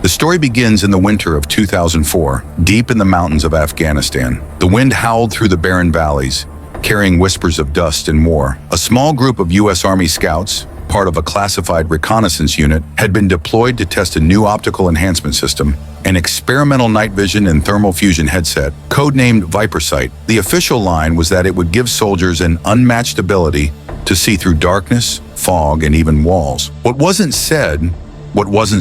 The story begins in the winter of 2004, deep in the mountains of Afghanistan. The wind howled through the barren valleys, carrying whispers of dust and war. A small group of U.S. Army scouts, part of a classified reconnaissance unit, had been deployed to test a new optical enhancement system, an experimental night vision and thermal fusion headset, codenamed ViperSight. The official line was that it would give soldiers an unmatched ability to see through darkness, fog, and even walls. What wasn't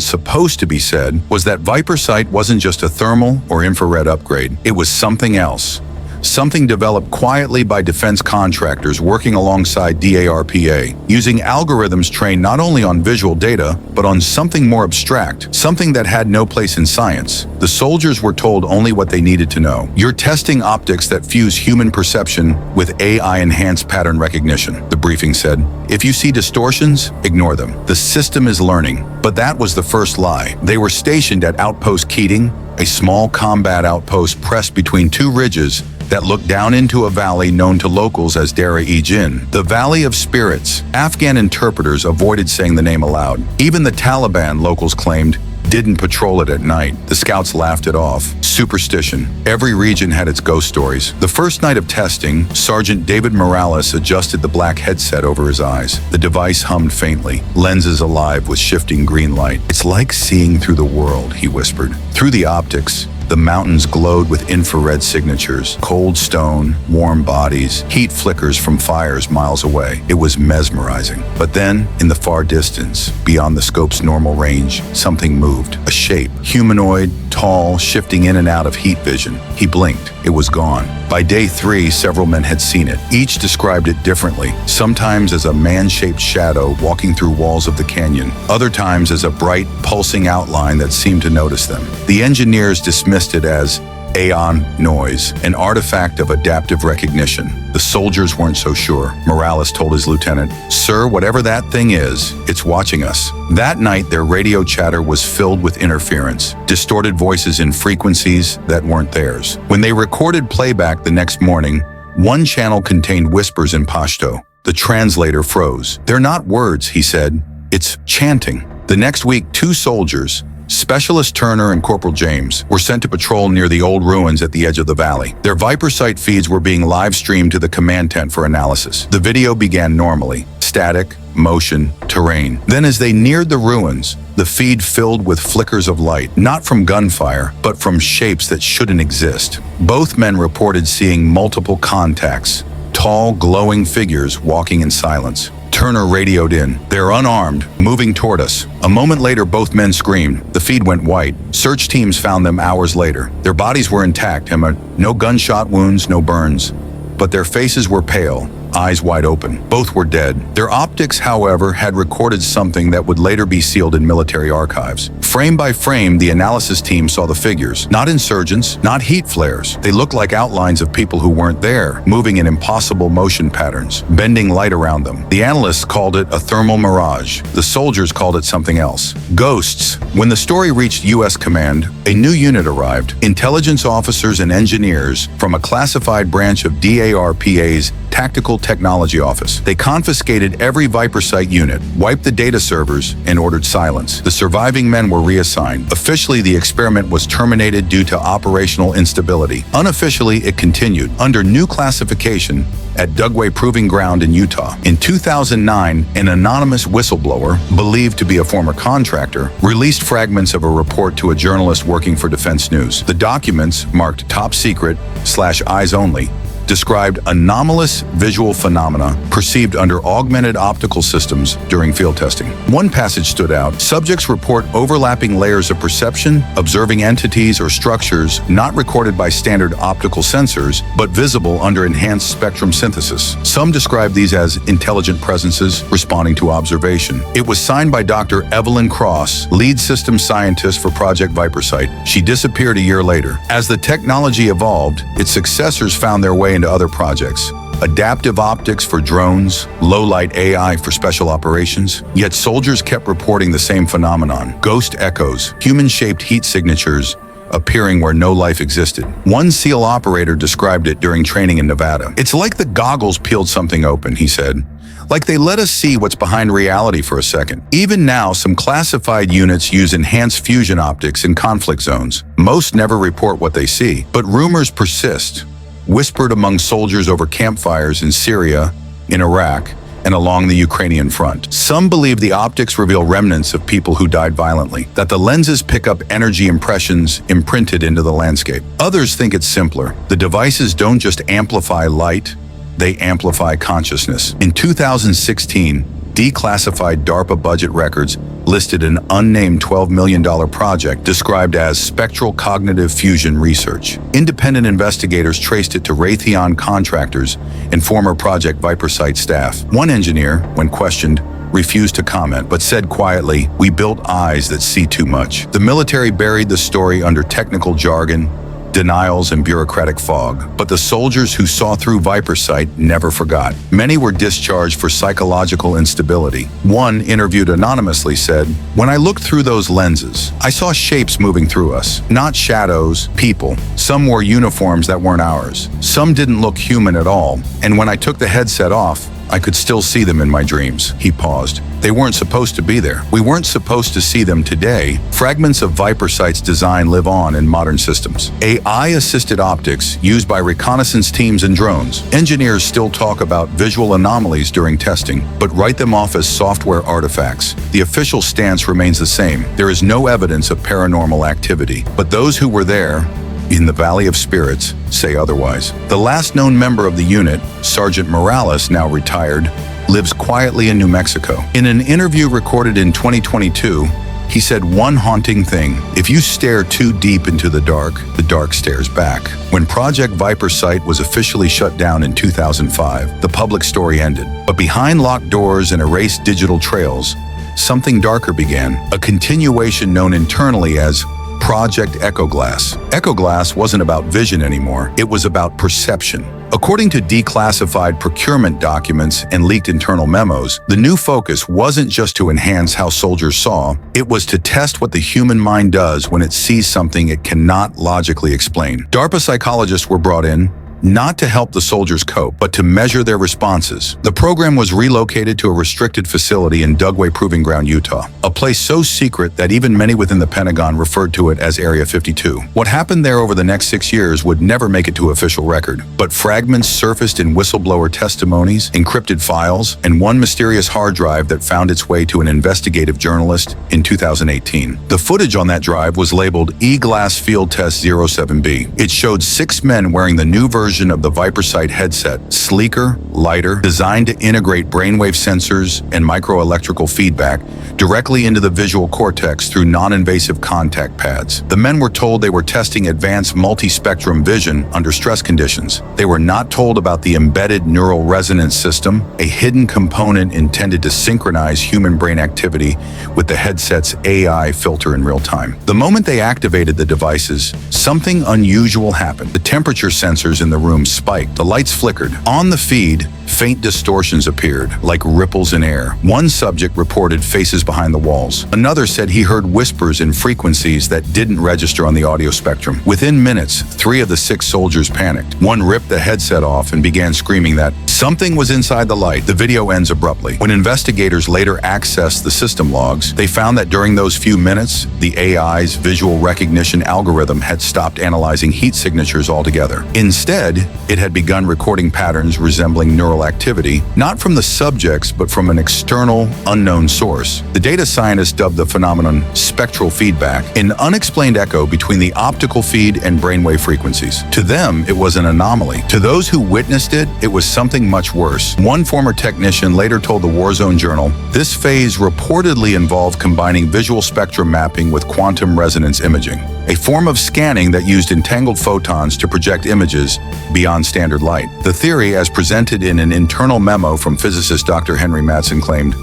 supposed to be said, was that ViperSight wasn't just a thermal or infrared upgrade. It was something else. Something developed quietly by defense contractors working alongside DARPA, using algorithms trained not only on visual data, but on something more abstract, something that had no place in science. The soldiers were told only what they needed to know. You're testing optics that fuse human perception with AI-enhanced pattern recognition, the briefing said. If you see distortions, ignore them. The system is learning. But that was the first lie. They were stationed at Outpost Keating, a small combat outpost pressed between two ridges that looked down into a valley known to locals as Dara-e-Jin, the Valley of Spirits. Afghan interpreters avoided saying the name aloud. Even the Taliban, locals claimed, didn't patrol it at night. The scouts laughed it off. Superstition. Every region had its ghost stories. The first night of testing, Sergeant David Morales adjusted the black headset over his eyes. The device hummed faintly, lenses alive with shifting green light. "It's like seeing through the world," he whispered. Through the optics, the mountains glowed with infrared signatures, cold stone, warm bodies, heat flickers from fires miles away. It was mesmerizing. But then, in the far distance, beyond the scope's normal range, something moved. A shape, humanoid, tall, shifting in and out of heat vision. He blinked. It was gone. By day 3, several men had seen it. Each described it differently, sometimes as a man-shaped shadow walking through walls of the canyon, other times as a bright, pulsing outline that seemed to notice them. The engineers dismissed it as aeon noise, an artifact of adaptive recognition. The soldiers weren't so sure. Morales told his lieutenant, "Sir, whatever that thing is, it's watching us." That night, their radio chatter was filled with interference, distorted voices in frequencies that weren't theirs. When they recorded playback the next morning, one channel contained whispers in Pashto. The translator froze. "They're not words," he said. "It's chanting." The next week, 2 soldiers, Specialist Turner and Corporal James, were sent to patrol near the old ruins at the edge of the valley. Their ViperSight feeds were being live-streamed to the command tent for analysis. The video began normally: static, motion, terrain. Then as they neared the ruins, the feed filled with flickers of light, not from gunfire, but from shapes that shouldn't exist. Both men reported seeing multiple contacts, tall, glowing figures walking in silence. Turner radioed in. "They're unarmed, moving toward us." A moment later, both men screamed. The feed went white. Search teams found them hours later. Their bodies were intact, no gunshot wounds, no burns. But their faces were pale, eyes wide open. Both were dead. Their optics, however, had recorded something that would later be sealed in military archives. Frame by frame, the analysis team saw the figures. Not insurgents, not heat flares. They looked like outlines of people who weren't there, moving in impossible motion patterns, bending light around them. The analysts called it a thermal mirage. The soldiers called it something else. Ghosts. When the story reached U.S. command, a new unit arrived. Intelligence officers and engineers from a classified branch of DARPA's Tactical Technology Office. They confiscated every ViperSight unit, wiped the data servers, and ordered silence. The surviving men were reassigned. Officially, the experiment was terminated due to operational instability. Unofficially, it continued under new classification at Dugway Proving Ground in Utah. In 2009, an anonymous whistleblower, believed to be a former contractor, released fragments of a report to a journalist working for Defense News. The documents, marked top secret/eyes only, described anomalous visual phenomena perceived under augmented optical systems during field testing. One passage stood out. Subjects report overlapping layers of perception, observing entities or structures not recorded by standard optical sensors, but visible under enhanced spectrum synthesis. Some describe these as intelligent presences responding to observation. It was signed by Dr. Evelyn Cross, lead system scientist for Project ViperSight. She disappeared a year later. As the technology evolved, its successors found their way into other projects. Adaptive optics for drones, low-light AI for special operations. Yet soldiers kept reporting the same phenomenon. Ghost echoes, human-shaped heat signatures appearing where no life existed. One SEAL operator described it during training in Nevada. "It's like the goggles peeled something open," he said. Like they let us see what's behind reality for a second. Even now, some classified units use enhanced fusion optics in conflict zones. Most never report what they see, but rumors persist, whispered among soldiers over campfires in Syria, in Iraq, and along the Ukrainian front. Some believe the optics reveal remnants of people who died violently, that the lenses pick up energy impressions imprinted into the landscape. Others think it's simpler. The devices don't just amplify light, they amplify consciousness. In 2016, declassified DARPA budget records listed an unnamed $12 million project described as spectral cognitive fusion research. Independent investigators traced it to Raytheon contractors and former Project ViperSight staff. One engineer, when questioned, refused to comment, but said quietly, "We built eyes that see too much." The military buried the story under technical jargon, denials, and bureaucratic fog. But the soldiers who saw through ViperSight never forgot. Many were discharged for psychological instability. One, interviewed anonymously, said, "When I looked through those lenses, I saw shapes moving through us. Not shadows, people. Some wore uniforms that weren't ours. Some didn't look human at all. And when I took the headset off, I could still see them in my dreams." He paused. "They weren't supposed to be there. We weren't supposed to see them today." Fragments of ViperSight's design live on in modern systems. AI-assisted optics used by reconnaissance teams and drones. Engineers still talk about visual anomalies during testing, but write them off as software artifacts. The official stance remains the same. There is no evidence of paranormal activity, but those who were there, in the Valley of Spirits, say otherwise. The last known member of the unit, Sergeant Morales, now retired, lives quietly in New Mexico. In an interview recorded in 2022, he said one haunting thing: if you stare too deep into the dark stares back. When Project ViperSight was officially shut down in 2005, the public story ended. But behind locked doors and erased digital trails, something darker began, a continuation known internally as Project Echoglass. Echoglass wasn't about vision anymore, it was about perception. According to declassified procurement documents and leaked internal memos, the new focus wasn't just to enhance how soldiers saw, it was to test what the human mind does when it sees something it cannot logically explain. DARPA psychologists were brought in, not to help the soldiers cope, but to measure their responses. The program was relocated to a restricted facility in Dugway Proving Ground, Utah, a place so secret that even many within the Pentagon referred to it as Area 52. What happened there over the next 6 years would never make it to official record, but fragments surfaced in whistleblower testimonies, encrypted files, and one mysterious hard drive that found its way to an investigative journalist in 2018. The footage on that drive was labeled E-Glass Field Test 07B. It showed 6 men wearing the new version of the ViperSight headset, sleeker, lighter, designed to integrate brainwave sensors and microelectrical feedback directly into the visual cortex through non-invasive contact pads. The men were told they were testing advanced multi-spectrum vision under stress conditions. They were not told about the embedded neural resonance system, a hidden component intended to synchronize human brain activity with the headset's AI filter in real time. The moment they activated the devices, something unusual happened. The temperature sensors in the room spiked, the lights flickered. On the feed, faint distortions appeared, like ripples in air. One subject reported faces behind the walls. Another said he heard whispers in frequencies that didn't register on the audio spectrum. Within minutes, 3 of the 6 soldiers panicked. One ripped the headset off and began screaming that something was inside the light. The video ends abruptly. When investigators later accessed the system logs, they found that during those few minutes, the AI's visual recognition algorithm had stopped analyzing heat signatures altogether. Instead, it had begun recording patterns resembling neural activity, not from the subjects, but from an external, unknown source. The data scientists dubbed the phenomenon spectral feedback, an unexplained echo between the optical feed and brainwave frequencies. To them, it was an anomaly. To those who witnessed it, it was something much worse. One former technician later told the Warzone Journal, "This phase reportedly involved combining visual spectrum mapping with quantum resonance imaging, a form of scanning that used entangled photons to project images beyond standard light." The theory, as presented in an internal memo from physicist Dr. Henry Madsen, claimed,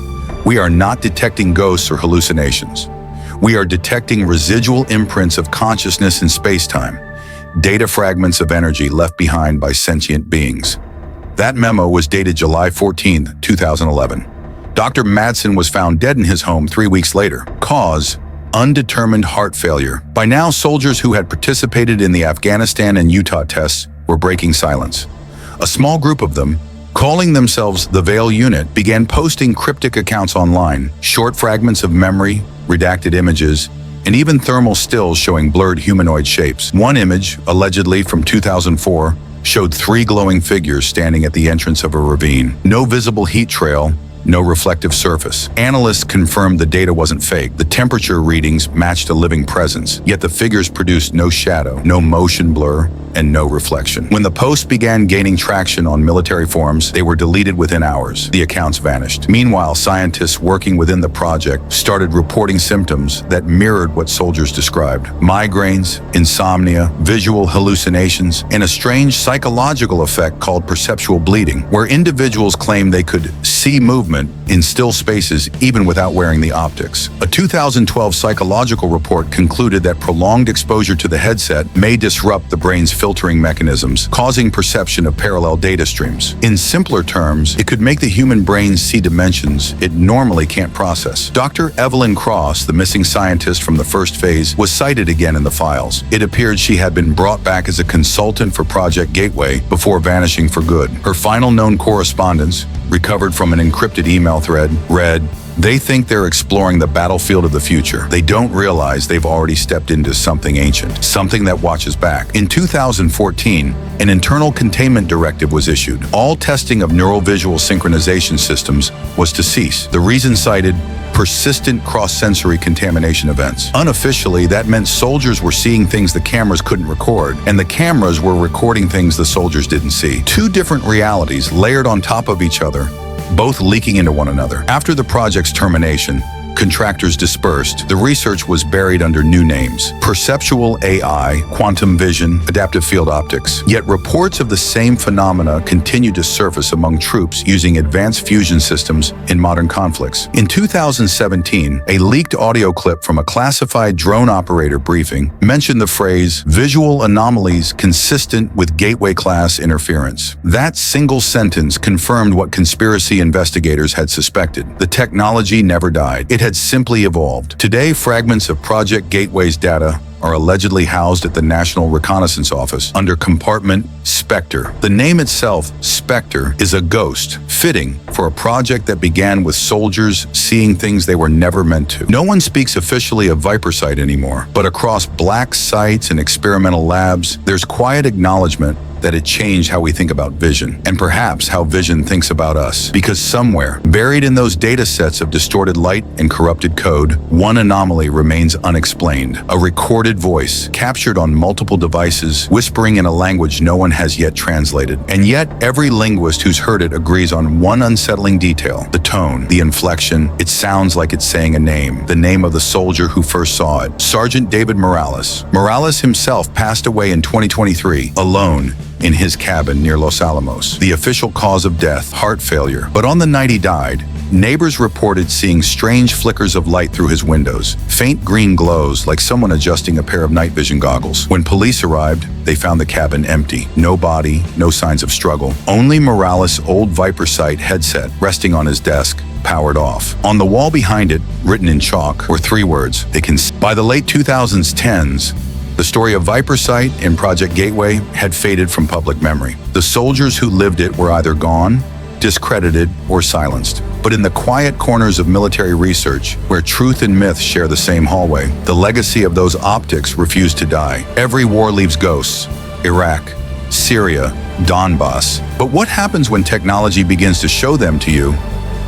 "We are not detecting ghosts or hallucinations. We are detecting residual imprints of consciousness in space-time, data fragments of energy left behind by sentient beings." That memo was dated July 14, 2011. Dr. Madsen was found dead in his home 3 weeks later. Cause: undetermined heart failure. By now, soldiers who had participated in the Afghanistan and Utah tests were breaking silence. A small group of them, calling themselves the Veil Unit, began posting cryptic accounts online, short fragments of memory, redacted images, and even thermal stills showing blurred humanoid shapes. One image, allegedly from 2004, showed 3 glowing figures standing at the entrance of a ravine. No visible heat trail, no reflective surface. Analysts confirmed the data wasn't fake. The temperature readings matched a living presence, yet the figures produced no shadow, no motion blur, and no reflection. When the posts began gaining traction on military forums, they were deleted within hours. The accounts vanished. Meanwhile, scientists working within the project started reporting symptoms that mirrored what soldiers described: migraines, insomnia, visual hallucinations, and a strange psychological effect called perceptual bleeding, where individuals claimed they could see movement in still spaces even without wearing the optics. A 2012 psychological report concluded that prolonged exposure to the headset may disrupt the brain's filtering mechanisms, causing perception of parallel data streams. In simpler terms, it could make the human brain see dimensions it normally can't process. Dr. Evelyn Cross, the missing scientist from the first phase, was cited again in the files. It appeared she had been brought back as a consultant for Project Gateway before vanishing for good. Her final known correspondence, recovered from an encrypted email thread, read, "They think they're exploring the battlefield of the future. They don't realize they've already stepped into something ancient, something that watches back." In 2014, an internal containment directive was issued. All testing of neurovisual synchronization systems was to cease. The reason cited: persistent cross-sensory contamination events. Unofficially, that meant soldiers were seeing things the cameras couldn't record, and the cameras were recording things the soldiers didn't see. 2 different realities layered on top of each other, both leaking into one another. After the project's termination, contractors dispersed. The research was buried under new names: perceptual AI, quantum vision, adaptive field optics. Yet reports of the same phenomena continued to surface among troops using advanced fusion systems in modern conflicts. In 2017, a leaked audio clip from a classified drone operator briefing mentioned the phrase "visual anomalies consistent with gateway-class interference." That single sentence confirmed what conspiracy investigators had suspected. The technology never died. It had simply evolved. Today, fragments of Project Gateway's data are allegedly housed at the National Reconnaissance Office under compartment Spectre. The name itself, Spectre, is a ghost, fitting for a project that began with soldiers seeing things they were never meant to. No one speaks officially of ViperSight anymore, but across black sites and experimental labs, there's quiet acknowledgement that it changed how we think about vision, and perhaps how vision thinks about us. Because somewhere, buried in those data sets of distorted light and corrupted code, one anomaly remains unexplained. A recorded voice, captured on multiple devices, whispering in a language no one has yet translated. And yet, every linguist who's heard it agrees on one unsettling detail: the tone, the inflection. It sounds like it's saying a name, the name of the soldier who first saw it: Sergeant David Morales. Morales himself passed away in 2023, alone, in his cabin near Los Alamos. The official cause of death: heart failure. But on the night he died, neighbors reported seeing strange flickers of light through his windows, faint green glows like someone adjusting a pair of night vision goggles. When police arrived, they found the cabin empty. No body, no signs of struggle. Only Morales' old ViperSight headset resting on his desk, powered off. On the wall behind it, written in chalk, were 3 words: "They can see." By the late 2010s, the story of ViperSight and Project Gateway had faded from public memory. The soldiers who lived it were either gone, discredited, or silenced. But in the quiet corners of military research, where truth and myth share the same hallway, the legacy of those optics refused to die. Every war leaves ghosts: Iraq, Syria, Donbass. But what happens when technology begins to show them to you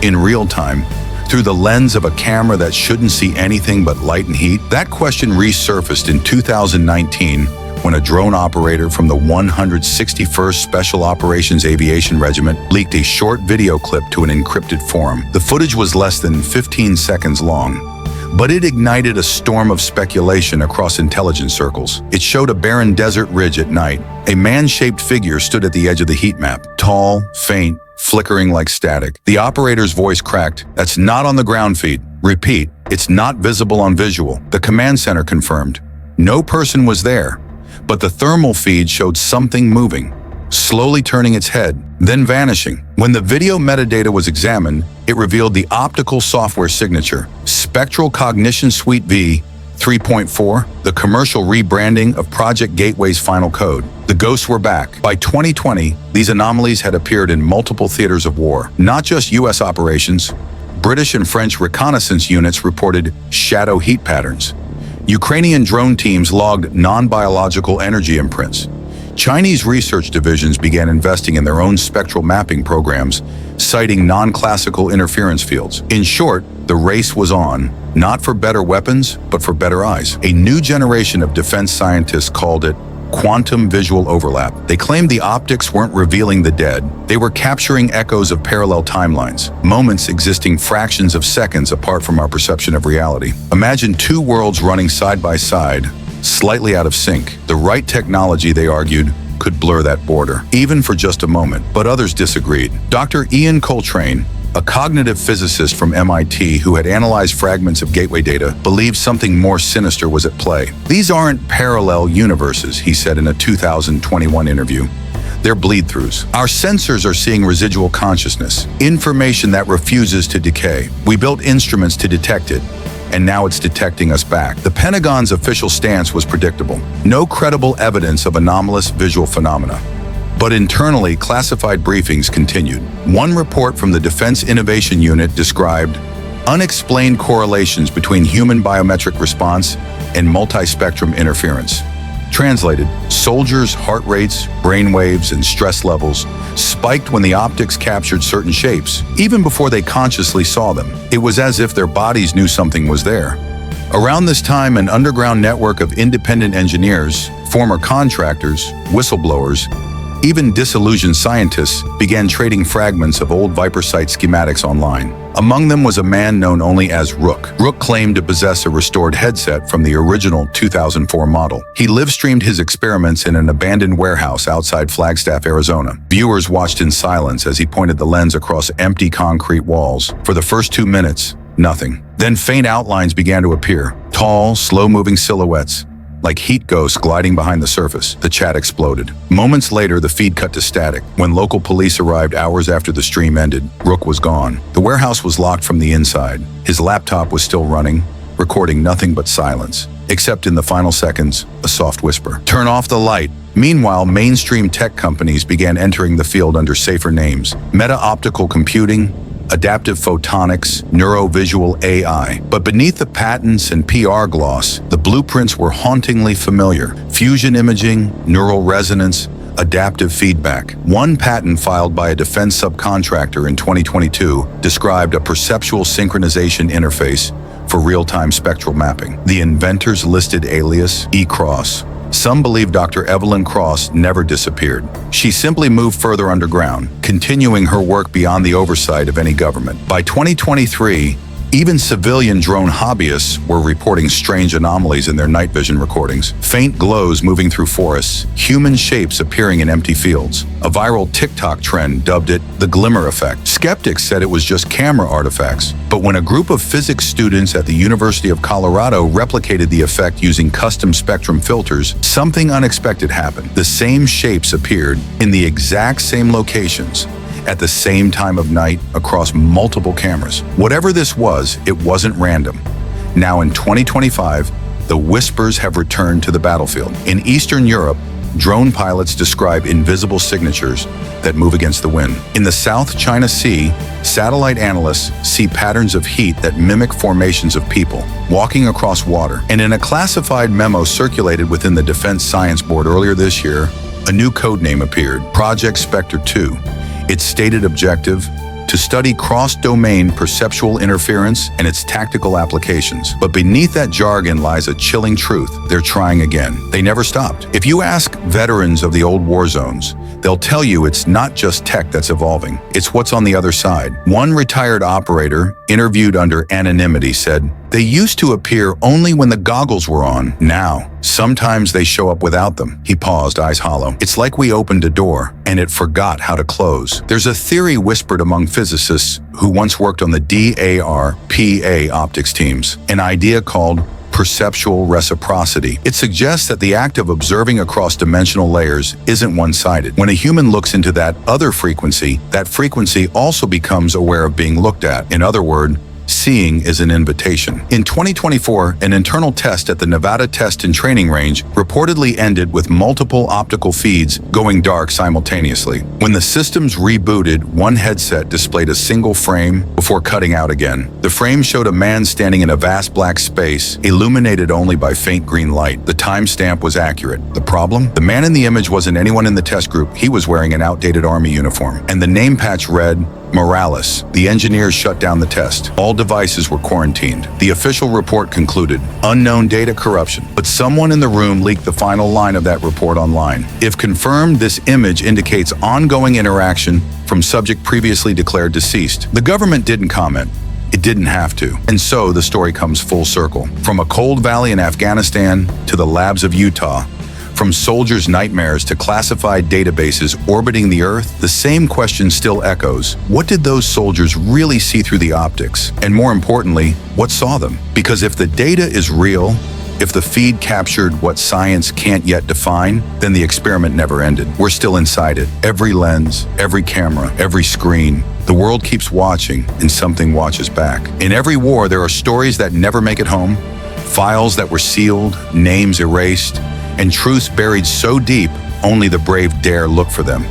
in real time, through the lens of a camera that shouldn't see anything but light and heat? That question resurfaced in 2019 when a drone operator from the 161st Special Operations Aviation Regiment leaked a short video clip to an encrypted forum. The footage was less than 15 seconds long, but it ignited a storm of speculation across intelligence circles. It showed a barren desert ridge at night. A man-shaped figure stood at the edge of the heat map, tall, faint, flickering like static. The operator's voice cracked: "That's not on the ground feed. Repeat, it's not visible on visual." The command center confirmed. No person was there, but the thermal feed showed something moving, slowly turning its head, then vanishing. When the video metadata was examined, it revealed the optical software signature: Spectral Cognition Suite V 3.4, the commercial rebranding of Project Gateway's final code. The The ghosts were back. By 2020, these anomalies had appeared in multiple theaters of war. Not just U.S. operations, British and French reconnaissance units reported shadow heat patterns. Ukrainian drone teams logged non-biological energy imprints. Chinese research divisions began investing in their own spectral mapping programs, citing non-classical interference fields. In short, the race was on, not for better weapons, but for better eyes. A new generation of defense scientists called it quantum visual overlap. They claimed the optics weren't revealing the dead. They were capturing echoes of parallel timelines, moments existing fractions of seconds apart from our perception of reality. Imagine two worlds running side by side, slightly out of sync. The right technology, they argued, could blur that border, even for just a moment, but others disagreed. Dr. Ian Coltrane, a cognitive physicist from MIT who had analyzed fragments of gateway data, believed something more sinister was at play. These aren't parallel universes, he said in a 2021 interview. They're bleed-throughs. Our sensors are seeing residual consciousness, information that refuses to decay. We built instruments to detect it, and now it's detecting us back. The Pentagon's official stance was predictable. No credible evidence of anomalous visual phenomena. But internally, classified briefings continued. One report from the Defense Innovation Unit described unexplained correlations between human biometric response and multispectrum interference. Translated, soldiers' heart rates, brain waves, and stress levels spiked when the optics captured certain shapes, even before they consciously saw them. It was as if their bodies knew something was there. Around this time, an underground network of independent engineers, former contractors, whistleblowers, even disillusioned scientists began trading fragments of old ViperSight schematics online. Among them was a man known only as Rook. Rook claimed to possess a restored headset from the original 2004 model. He live-streamed his experiments in an abandoned warehouse outside Flagstaff, Arizona. Viewers watched in silence as he pointed the lens across empty concrete walls. For the first 2 minutes, nothing. Then faint outlines began to appear. Tall, slow-moving silhouettes, like heat ghosts gliding behind the surface. The chat exploded. Moments later, the feed cut to static. When local police arrived hours after the stream ended, Rook was gone. The warehouse was locked from the inside. His laptop was still running, recording nothing but silence. Except in the final seconds, a soft whisper. "Turn off the light." Meanwhile, mainstream tech companies began entering the field under safer names. Meta Optical Computing, Adaptive Photonics, Neurovisual AI. But beneath the patents and PR gloss, the blueprints were hauntingly familiar. Fusion imaging, neural resonance, adaptive feedback. One patent filed by a defense subcontractor in 2022 described a perceptual synchronization interface for real-time spectral mapping. The inventor's listed alias, E-Cross. Some believe Dr. Evelyn Cross never disappeared. She simply moved further underground, continuing her work beyond the oversight of any government. By 2023, even civilian drone hobbyists were reporting strange anomalies in their night vision recordings. Faint glows moving through forests, human shapes appearing in empty fields. A viral TikTok trend dubbed it the glimmer effect. Skeptics said it was just camera artifacts. But when a group of physics students at the University of Colorado replicated the effect using custom spectrum filters, something unexpected happened. The same shapes appeared in the exact same locations, at the same time of night, across multiple cameras. Whatever this was, it wasn't random. Now in 2025, the whispers have returned to the battlefield. In Eastern Europe, drone pilots describe invisible signatures that move against the wind. In the South China Sea, satellite analysts see patterns of heat that mimic formations of people walking across water. And in a classified memo circulated within the Defense Science Board earlier this year, a new codename appeared, Project Spectre 2. Its stated objective: to study cross-domain perceptual interference and its tactical applications. But beneath that jargon lies a chilling truth. They're trying again. They never stopped. If you ask veterans of the old war zones, they'll tell you it's not just tech that's evolving. It's what's on the other side. One retired operator, interviewed under anonymity, said, "They used to appear only when the goggles were on. Now, sometimes they show up without them." He paused, eyes hollow. "It's like we opened a door, and it forgot how to close." There's a theory whispered among physicists who once worked on the DARPA optics teams, an idea called perceptual reciprocity. It suggests that the act of observing across dimensional layers isn't one-sided. When a human looks into that other frequency, that frequency also becomes aware of being looked at. In other words, Seeing is an invitation. In 2024, an internal test at the Nevada Test and Training Range reportedly ended with multiple optical feeds going dark simultaneously. When the systems rebooted, one headset displayed a single frame before cutting out again. The frame showed a man standing in a vast black space, illuminated only by faint green light. The timestamp was accurate. The problem? The man in the image wasn't anyone in the test group. He was wearing an outdated army uniform, and the name patch read, Morales. The engineers shut down the test. All devices were quarantined. The official report concluded, unknown data corruption. But someone in the room leaked the final line of that report online. If confirmed, this image indicates ongoing interaction from subject previously declared deceased. The government didn't comment. It didn't have to. And so the story comes full circle. From a cold valley in Afghanistan to the labs of Utah, from soldiers' nightmares to classified databases orbiting the Earth, the same question still echoes. What did those soldiers really see through the optics? And more importantly, what saw them? Because if the data is real, if the feed captured what science can't yet define, then the experiment never ended. We're still inside it. Every lens, every camera, every screen. The world keeps watching, and something watches back. In every war, there are stories that never make it home, files that were sealed, names erased, and truths buried so deep, only the brave dare look for them.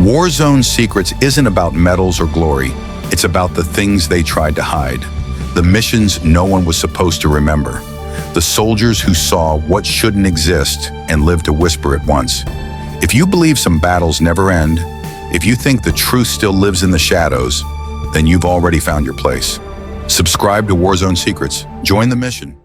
War Zone Secrets isn't about medals or glory. It's about the things they tried to hide. The missions no one was supposed to remember. The soldiers who saw what shouldn't exist and lived to whisper it once. If you believe some battles never end, if you think the truth still lives in the shadows, then you've already found your place. Subscribe to War Zone Secrets. Join the mission.